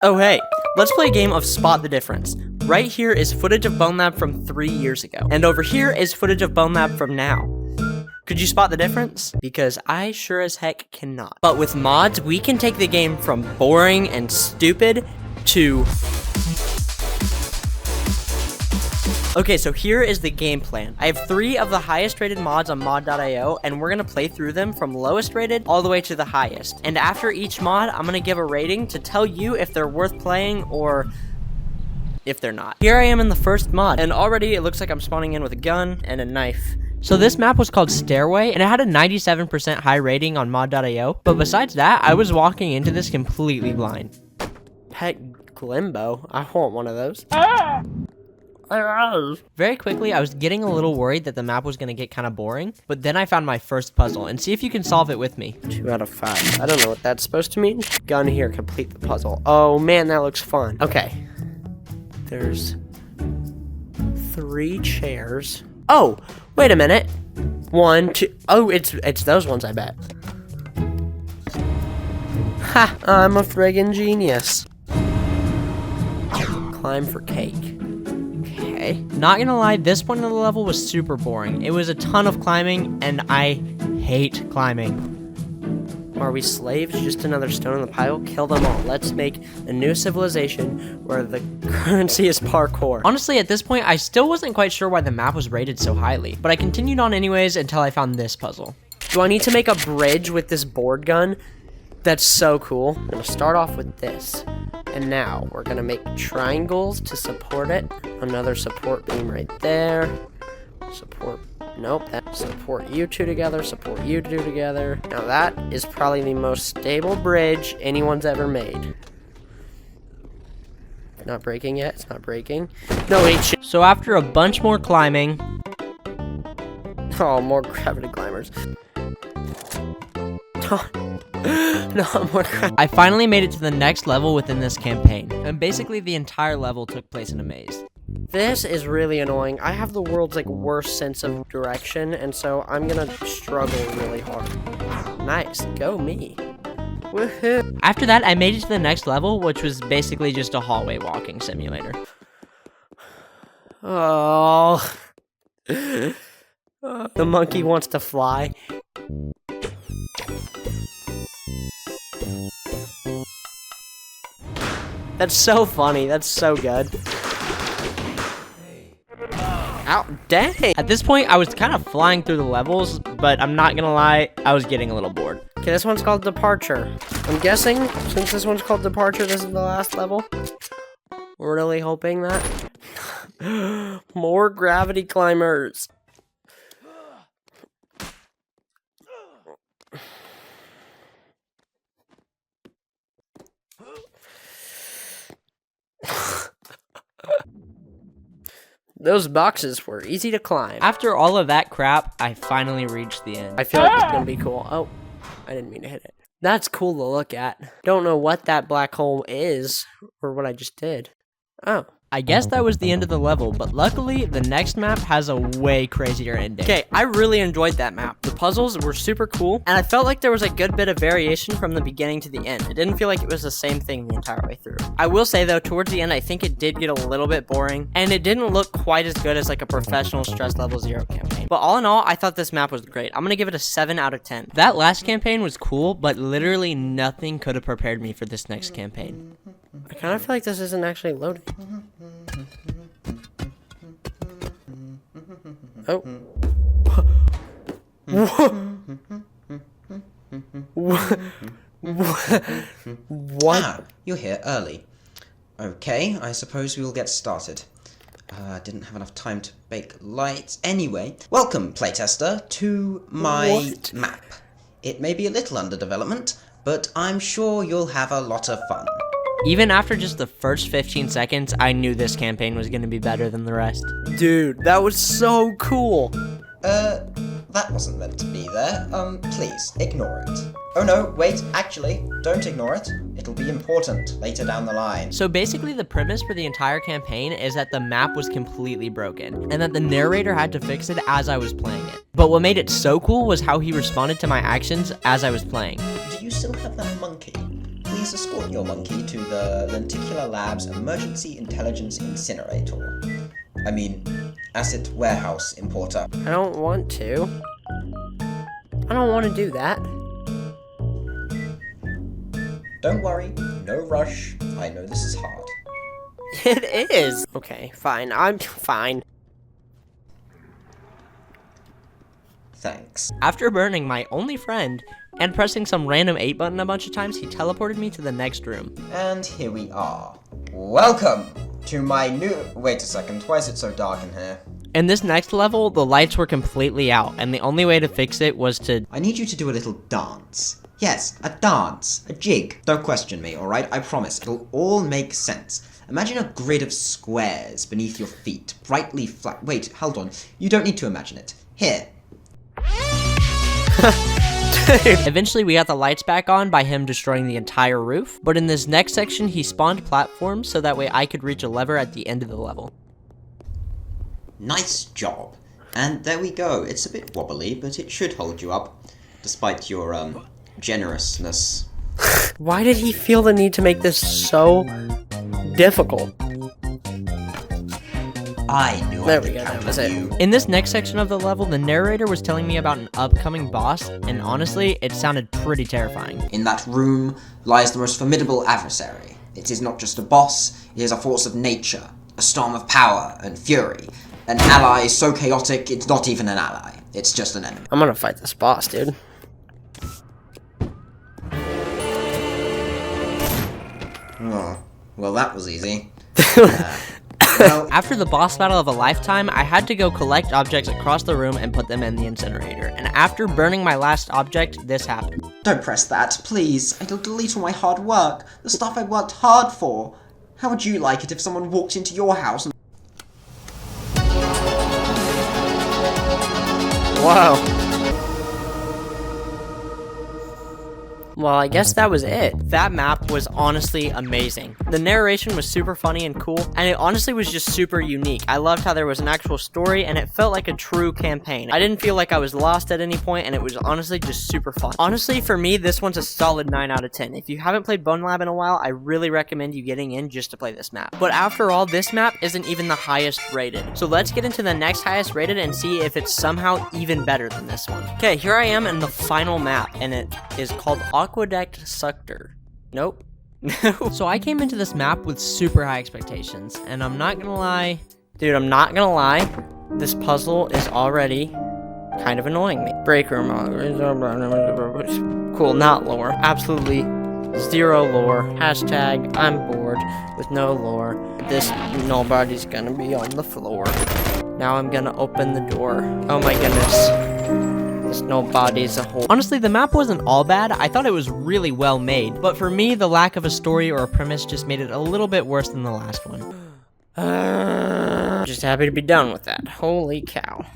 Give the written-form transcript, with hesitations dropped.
Oh hey, let's play a game of Spot the Difference. Right here is footage of Bonelab from 3 years ago, and over here is footage of Bonelab from now. Could you spot the difference? Because I sure as heck cannot. But with mods, we can take the game from boring and stupid to... Okay, so here is the game plan. I have 3 of the highest rated mods on mod.io, and we're gonna play through them from lowest rated all the way to the highest. And after each mod, I'm gonna give a rating to tell you if they're worth playing or if they're not. Here I am in the first mod, and already it looks like I'm spawning in with a gun and a knife. So this map was called Stairway, and it had a 97% high rating on mod.io, but besides that, I was walking into this completely blind. Pet Glimbo? I want one of those. Very quickly, I was getting a little worried that the map was going to get kind of boring, but then I found my first puzzle, and see if you can solve it with me. 2 out of 5. I don't know what that's supposed to mean. Gun here, complete the puzzle. Oh man, that looks fun. Okay. There's 3 chairs. Oh, wait a minute. 1, 2. Oh, it's those ones, I bet. Ha! I'm a friggin' genius. Climb for cake. Okay. Not gonna lie, this point of the level was super boring. It was a ton of climbing, and I hate climbing. Are we slaves? Just another stone in the pile? Kill them all. Let's make a new civilization where the currency is parkour. Honestly, at this point, I still wasn't quite sure why the map was rated so highly, but I continued on anyways until I found this puzzle. Do I need to make a bridge with this board gun? That's so cool. I'm gonna start off with this. And now we're gonna make triangles to support it. Another support beam right there. Support, nope, that support you two together, support you two together. Now that is probably the most stable bridge anyone's ever made. Not breaking yet, it's not breaking. No, wait, shit. So after a bunch more climbing. Oh, more gravity climbers. No, more I finally made it to the next level within this campaign, and basically the entire level took place in a maze. This is really annoying. I have the world's worst sense of direction, and so I'm gonna struggle really hard. Nice, go me. Woohoo! After that, I made it to the next level, which was basically just a hallway walking simulator. Oh. The monkey wants to fly. That's so funny. That's so good. Ow, dang. At this point, I was kind of flying through the levels, but I'm not gonna lie, I was getting a little bored. Okay, this one's called Departure. I'm guessing, since this one's called Departure, this is the last level. We're really hoping that. More gravity climbers. Those boxes were easy to climb. After all of that crap, I finally reached the end. I feel like it's gonna be cool. Oh, I didn't mean to hit it. That's cool to look at. Don't know what that black hole is, or what I just did. Oh. I guess that was the end of the level, but luckily, the next map has a way crazier ending. Okay, I really enjoyed that map. The puzzles were super cool, and I felt like there was a good bit of variation from the beginning to the end. It didn't feel like it was the same thing the entire way through. I will say, though, towards the end, I think it did get a little bit boring, and it didn't look quite as good as a professional stress level 0 campaign. But all in all, I thought this map was great. I'm gonna give it a 7 out of 10. That last campaign was cool, but literally nothing could have prepared me for this next campaign. I kind of feel like this isn't actually loading. Oh. What? Ah, you're here early. Okay, I suppose we will get started. Didn't have enough time to bake lights. Anyway, welcome, playtester, to my map. It may be a little under development, but I'm sure you'll have a lot of fun. Even after just the first 15 seconds, I knew this campaign was going to be better than the rest. Dude, that was so cool. That wasn't meant to be there. Please, ignore it. Oh no, wait, actually, don't ignore it. It'll be important later down the line. So basically the premise for the entire campaign is that the map was completely broken, and that the narrator had to fix it as I was playing it. But what made it so cool was how he responded to my actions as I was playing. Do you still have that monkey? please escort your monkey to the Lenticular Lab's Emergency Intelligence Incinerator. I mean, Asset Warehouse Importer. I don't want to. I don't want to do that. Don't worry, no rush. I know this is hard. It is. Okay, fine. I'm fine. Thanks. After burning my only friend and pressing some random 8 button a bunch of times, he teleported me to the next room. And here we are. Welcome to my new... Wait a second, why is it so dark in here? In this next level, the lights were completely out, and the only way to fix it was to... I need you to do a little dance. Yes, a dance. A jig. Don't question me, alright? I promise, it'll all make sense. Imagine a grid of squares beneath your feet, brightly flat... Wait, hold on. You don't need to imagine it. Here. Eventually we got the lights back on by him destroying the entire roof, but in this next section he spawned platforms so that way I could reach a lever at the end of the level. Nice job. And there we go. It's a bit wobbly, but it should hold you up, despite your, generousness. Why did he feel the need to make this so difficult? I knew There I we could go, count that was on it. you. In this next section of the level, the narrator was telling me about an upcoming boss, and honestly, it sounded pretty terrifying. In that room lies the most formidable adversary. It is not just a boss, it is a force of nature, a storm of power and fury. An ally so chaotic, it's not even an ally. It's just an enemy. I'm gonna fight this boss, dude. Oh, well that was easy. After the boss battle of a lifetime, I had to go collect objects across the room and put them in the incinerator. And after burning my last object, this happened. Don't press that, please. It'll delete all my hard work. The stuff I worked hard for. How would you like it if someone walked into your house and... Wow. Well, I guess that was it. That map was honestly amazing. The narration was super funny and cool, and it honestly was just super unique. I loved how there was an actual story, and it felt like a true campaign. I didn't feel like I was lost at any point, and it was honestly just super fun. Honestly, for me, this one's a solid 9 out of 10. If you haven't played Bonelab in a while, I really recommend you getting in just to play this map. But after all, this map isn't even the highest rated. So let's get into the next highest rated and see if it's somehow even better than this one. Okay, here I am in the final map, and it is called Aqueduct Suctor. Nope. So I came into this map with super high expectations, and I'm not gonna lie. Dude, I'm not gonna lie. This puzzle is already kind of annoying me. Break room. Cool, not lore. Absolutely zero lore. Hashtag I'm bored with no lore. This nobody's gonna be on the floor. Now I'm gonna open the door. Oh my goodness. There's no bodies a whole. Honestly, the map wasn't all bad. I thought it was really well made, but for me, the lack of a story or a premise just made it a little bit worse than the last one. Just happy to be done with that. Holy cow.